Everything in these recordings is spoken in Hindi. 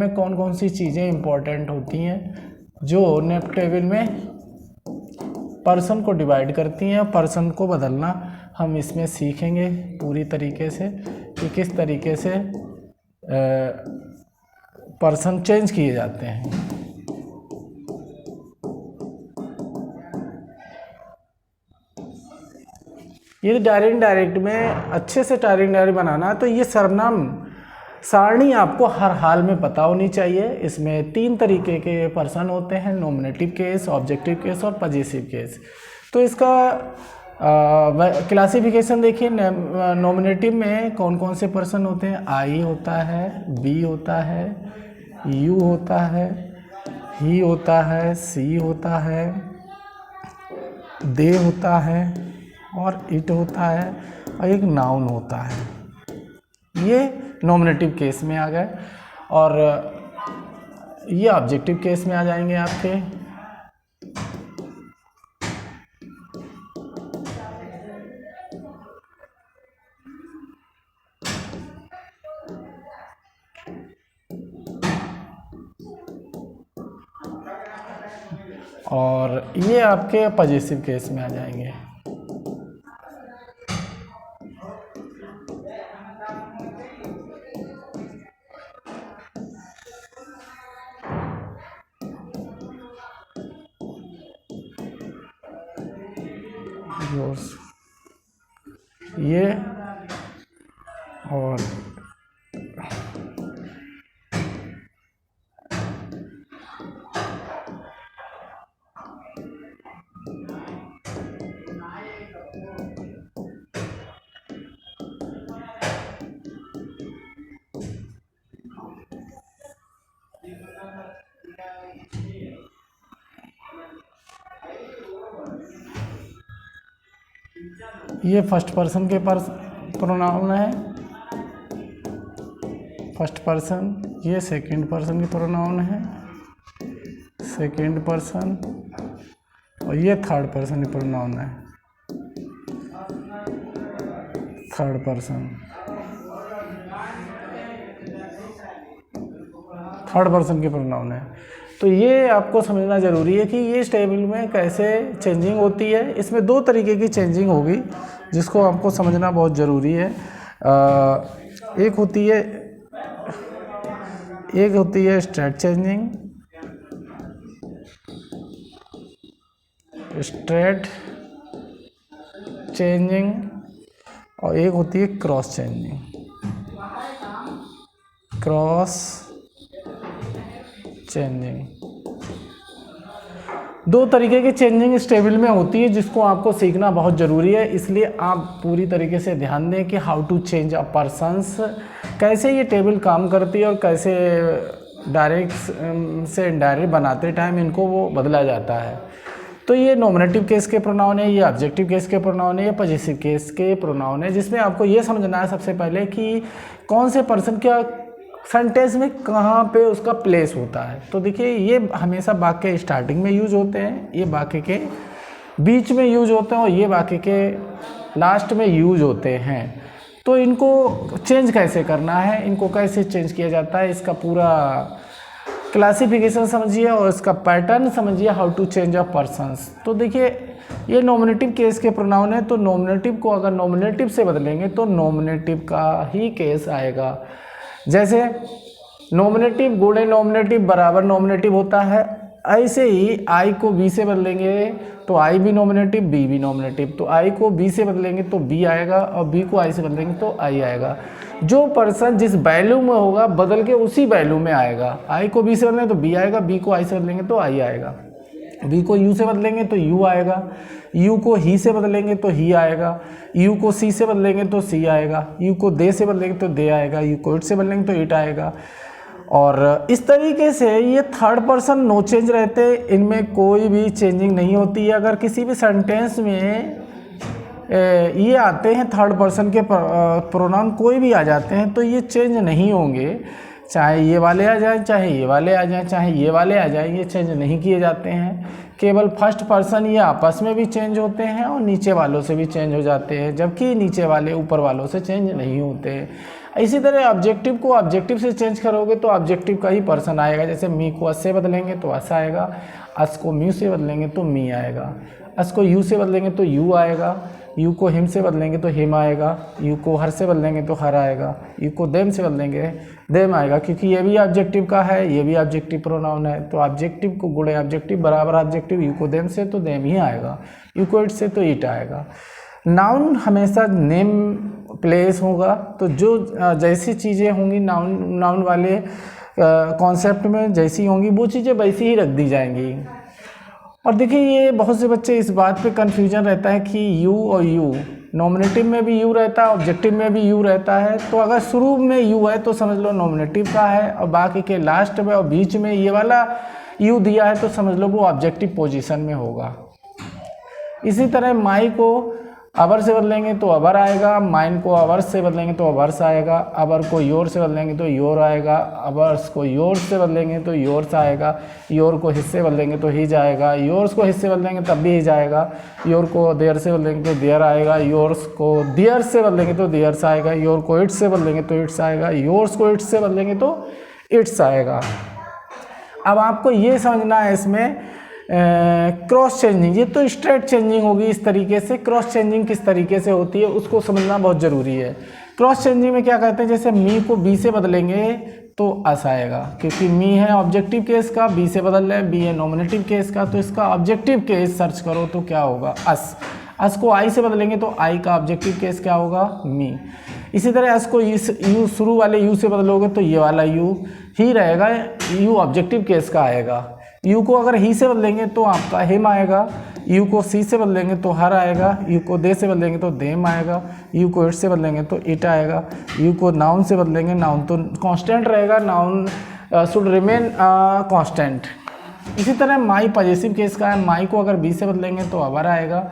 में कौन कौन सी चीज़ें इंपॉर्टेंट होती हैं जो नेप टेबल में पर्सन को डिवाइड करती हैं। पर्सन को बदलना हम इसमें सीखेंगे पूरी तरीके से कि किस तरीके से पर्सन चेंज किए जाते हैं। ये डायरेक्ट में अच्छे से डायरेक्ट बनाना है तो ये सर्वनाम सारणी आपको हर हाल में पता होनी चाहिए। इसमें 3 तरीके के पर्सन होते हैं, नॉमिनेटिव केस, ऑब्जेक्टिव केस और पजेसिव केस। तो इसका क्लासिफिकेशन देखिए। नॉमिनेटिव में कौन कौन से पर्सन होते हैं? आई होता है, बी होता है, यू होता है, ही होता है, सी होता है, दे होता है और इट होता है और एक नाउन होता है। ये नॉमिनेटिव केस में आ गए और ये ऑब्जेक्टिव केस में आ जाएंगे आपके। और ये आपके पजेसिव केस में आ जाएंगे। ये और ये फर्स्ट पर्सन के प्रोनाउन है, फर्स्ट पर्सन। ये सेकंड पर्सन के प्रोनाउन है, सेकंड पर्सन। और ये थर्ड पर्सन के प्रोनाउन है, थर्ड पर्सन। थर्ड पर्सन के प्रोनाउन है। तो ये आपको समझना ज़रूरी है कि ये इस टेबल में कैसे चेंजिंग होती है। इसमें 2 तरीके की चेंजिंग होगी जिसको आपको समझना बहुत ज़रूरी है। एक होती है स्ट्रेट चेंजिंग, स्ट्रेट चेंजिंग, और एक होती है क्रॉस चेंजिंग, क्रॉस चेंजिंग। 2 तरीके की चेंजिंग इस टेबल में होती है जिसको आपको सीखना बहुत ज़रूरी है। इसलिए आप पूरी तरीके से ध्यान दें कि how to change a persons, कैसे ये टेबल काम करती है और कैसे डायरेक्ट से इनडायरेक्ट बनाते टाइम इनको वो बदला जाता है। तो ये नॉमिनेटिव केस के प्रोनाउन है, ये ऑब्जेक्टिव केस के प्रोनाउन है, ये पजेसिव केस के प्रोनाउन है, जिसमें आपको ये समझना है सबसे पहले कि कौन से पर्सन क्या सेंटेंस में कहाँ पे उसका प्लेस होता है। तो देखिए ये हमेशा वाक्य के स्टार्टिंग में यूज होते हैं, ये वाक्य के बीच में यूज होते हैं और ये वाक्य के लास्ट में यूज होते हैं। तो इनको चेंज कैसे करना है, इनको कैसे चेंज किया जाता है, इसका पूरा क्लासिफिकेशन समझिए और इसका पैटर्न समझिए, how to change a persons. तो देखिए ये नॉमिनेटिव केस के प्रोनाउन है, तो नॉमिनेटिव को अगर नॉमिनेटिव से बदलेंगे तो नॉमिनेटिव का ही केस आएगा। जैसे नॉमिनेटिव गुणे नॉमिनेटिव बराबर नॉमिनेटिव होता है, ऐसे ही आई को बी से बदलेंगे तो आई भी नॉमिनेटिव, बी भी नॉमिनेटिव। तो आई को बी से बदलेंगे तो बी आएगा और बी को आई से बदलेंगे तो आई आएगा। जो पर्सन जिस वैल्यू में होगा बदल के उसी वैल्यू में आएगा। आई को बी से बदलेंगे तो बी आएगा, बी को आई से बदलेंगे तो आई आएगा, बी को यू से बदलेंगे तो यू आएगा, यू को ही से बदलेंगे तो ही आएगा, यू को सी से बदलेंगे तो सी आएगा, यू को दे से बदलेंगे तो दे आएगा, यू को इट से बदलेंगे तो इट आएगा। और इस तरीके से ये थर्ड पर्सन नो चेंज रहते, इनमें कोई भी चेंजिंग नहीं होती है। अगर किसी भी सेंटेंस में ये आते हैं थर्ड पर्सन के प्रोनाउन कोई भी आ जाते हैं तो ये चेंज नहीं होंगे, चाहे ये वाले आ जाएं, चाहे ये वाले आ जाएं, चाहे ये वाले आ जाएं, ये चेंज नहीं किए जाते हैं। केवल फर्स्ट पर्सन ये आपस में भी चेंज होते हैं और नीचे वालों से भी चेंज हो जाते हैं, जबकि नीचे वाले ऊपर वालों से चेंज नहीं होते। इसी तरह ऑब्जेक्टिव को ऑब्जेक्टिव से चेंज करोगे तो ऑब्जेक्टिव का ही पर्सन आएगा। जैसे मी को अस से बदलेंगे तो अस आएगा, अस को म्यू से बदलेंगे तो मी आएगा, अस को यू से बदलेंगे तो यू आएगा, यू को हिम से बदलेंगे तो हिम आएगा, यू को हर से बदलेंगे तो हर आएगा, यू को देम से बदलेंगे देम आएगा, क्योंकि ये भी ऑब्जेक्टिव का है, ये भी ऑब्जेक्टिव प्रोनाउन है। तो ऑब्जेक्टिव को गुणे ऑब्जेक्टिव बराबर ऑब्जेक्टिव, यू को देम से तो देम ही आएगा, यू को इट से तो इट आएगा। नाउन हमेशा नेम प्लेस होगा, तो जो जैसी चीज़ें होंगी नाउन वाले कॉन्सेप्ट में जैसी होंगी वो चीज़ें वैसी ही रख दी जाएंगी। और देखिए ये बहुत से बच्चे इस बात पे कन्फ्यूजन रहता है कि यू और यू, नॉमिनेटिव में भी यू रहता है, ऑब्जेक्टिव में भी यू रहता है। तो अगर शुरू में यू है तो समझ लो नॉमिनेटिव का है, और बाकी के लास्ट में और बीच में ये वाला यू दिया है तो समझ लो वो ऑब्जेक्टिव पोजीशन में होगा। इसी तरह माई को अबर से बदलेंगे तो अबर आएगा, माइन को अवर्स से बदलेंगे तो अवर्स आएगा, अबर को योर से बदलेंगे तो योर आएगा, अवर्स को योर से बदलेंगे तो योर्स आएगा, योर को हिस्से बदलेंगे तो हिज आएगा, योर्स को हिस्से बदलेंगे तब भी हिज आएगा, योर को देयर से बदलेंगे तो देयर आएगा, योर्स को देयर से बदलेंगे तो देयर्स आएगा, योर को इट्स से बदलेंगे तो इट्स आएगा, योर्स को इट्स से बदलेंगे तो इट्स आएगा। अब आपको ये समझना है इसमें क्रॉस चेंजिंग, ये तो स्ट्रेट चेंजिंग होगी इस तरीके से, क्रॉस चेंजिंग किस तरीके से होती है उसको समझना बहुत ज़रूरी है। क्रॉस चेंजिंग में क्या कहते हैं, जैसे मी को बी से बदलेंगे तो अस आएगा, क्योंकि मी है ऑब्जेक्टिव केस का, बी से बदल रहे हैं, बी है नॉमिनेटिव केस का, तो इसका ऑब्जेक्टिव केस सर्च करो तो क्या होगा अस। अस को आई से बदलेंगे तो आई का ऑब्जेक्टिव केस क्या होगा मी। इसी तरह अस को यू शुरू वाले यू से बदलोगे तो ये वाला यू ही रहेगा, यू ऑब्जेक्टिव केस का आएगा। यू को अगर ही से बदलेंगे तो आपका हिम आएगा, यू को सी से बदलेंगे तो हर आएगा, यू को दे से बदलेंगे तो देम आएगा, यू को इट से बदलेंगे तो इट आएगा, यू को नाउन से बदलेंगे, नाउन तो कांस्टेंट रहेगा, नाउन शुड रिमेन कांस्टेंट। इसी तरह माई पॉजेसिव केस का है, माई को अगर बी से बदलेंगे तो अबर आएगा,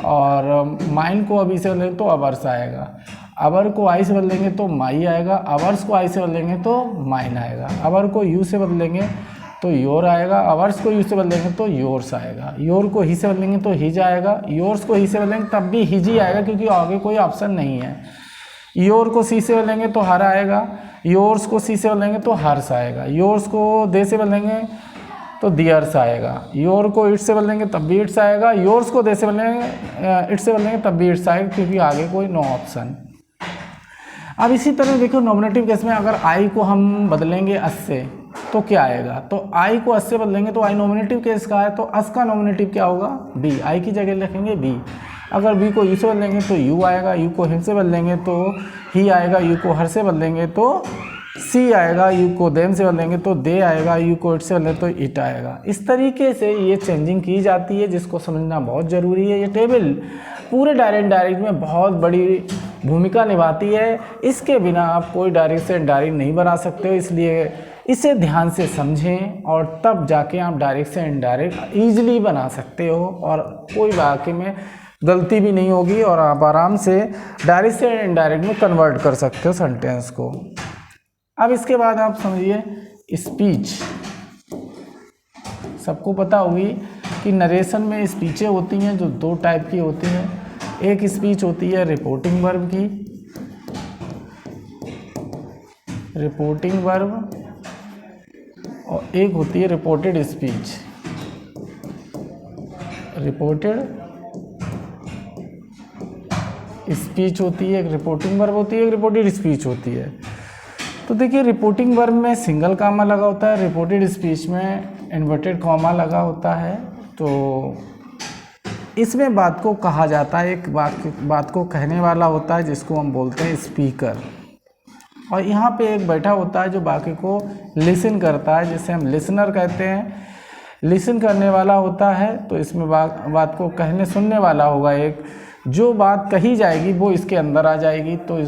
और माइन को बी से बदलेंगे तो अवर्स आएगा, अबर को आई से बदलेंगे तो माई आएगा, अवर्स को आई से बदलेंगे तो माइन आएगा, अबर को यू से बदलेंगे तो योर आएगा, अवर्स को यू से बदलेंगे तो योर्स आएगा, योर को ही से बदलेंगे तो हिज आएगा, योर्स को ही से बदलेंगे तब भी हिज ही आएगा क्योंकि आगे कोई ऑप्शन नहीं है। योर को सी से बदलेंगे तो हर आएगा, योर्स को सी से बदलेंगे तो हर्स आएगा, योर्स को दे से बदलेंगे तो दियर्स आएगा, योर को इट से बदलेंगे तब भी इट्स आएगा, योर्स को दे से बदलेंगे इट से बदलेंगे तब भी इट्स आएगा क्योंकि आगे कोई नो ऑप्शन। अब इसी तरह देखो नॉमिनेटिव केस में अगर आई को हम बदलेंगे अस से तो क्या आएगा, तो आई को अस से बदलेंगे तो आई नॉमिनेटिव केस का है, तो अस का नॉमिनेटिव क्या होगा बी, आई की जगह लिखेंगे बी। अगर बी को यू से बदलेंगे तो यू आएगा, यू को हिम से बदलेंगे तो ही आएगा, यू को हर से बदलेंगे तो सी आएगा, यू को देम से बदलेंगे तो दे आएगा, यू को इट से बदलेंगे तो इट आएगा। इस तरीके से ये चेंजिंग की जाती है जिसको समझना बहुत ज़रूरी है। ये टेबल पूरे डायरेक्ट में बहुत बड़ी भूमिका निभाती है, इसके बिना आप कोई डायरेक्ट से इनडायरेक्ट नहीं बना सकते हो, इसलिए इसे ध्यान से समझें और तब जाके आप डायरेक्ट से इनडायरेक्ट ईजिली बना सकते हो और कोई वाकई में गलती भी नहीं होगी और आप आराम से डायरेक्ट से इनडायरेक्ट में कन्वर्ट कर सकते हो सेंटेंस को। अब इसके बाद आप समझिए स्पीच। सबको पता होगी कि नरेशन में स्पीचें होती हैं जो दो टाइप की होती हैं। एक स्पीच होती है रिपोर्टिंग वर्ब की, रिपोर्टिंग वर्ब, और एक होती है रिपोर्टेड स्पीच। रिपोर्टेड स्पीच होती है, एक रिपोर्टिंग वर्ब होती है, एक रिपोर्टेड स्पीच होती है। तो देखिए रिपोर्टिंग वर्ब में सिंगल कॉमा लगा होता है, रिपोर्टेड स्पीच में इन्वर्टेड कॉमा लगा होता है। तो इसमें बात को कहा जाता है, एक बात को कहने वाला होता है जिसको हम बोलते हैं स्पीकर, और यहाँ पे एक बैठा होता है जो बाकी को लिसन करता है, जिसे हम लिसनर कहते हैं। लिसन करने वाला होता है, तो इसमें बात को कहने सुनने वाला होगा एक, जो बात कही जाएगी वो इसके अंदर आ जाएगी, तो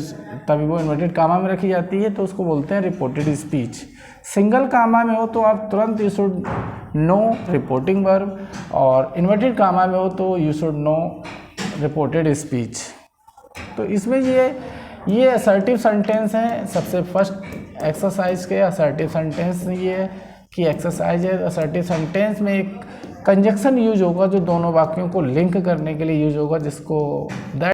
तभी वो इन्वर्टेड कामा में रखी जाती है, तो उसको बोलते हैं रिपोर्टेड स्पीच। सिंगल कामा में हो तो आप तुरंत you should know reporting verb, और इन्वर्टेड कामा में हो तो you should know reported speech. तो इसमें ये असर्टिव सेंटेंस हैं। सबसे फर्स्ट एक्सरसाइज के असर्टिव सेंटेंस ये कि एक्सरसाइज है। असर्टिव सेंटेंस में एक कंजक्शन यूज होगा जो दोनों वाक्यों को लिंक करने के लिए यूज होगा, जिसको दैट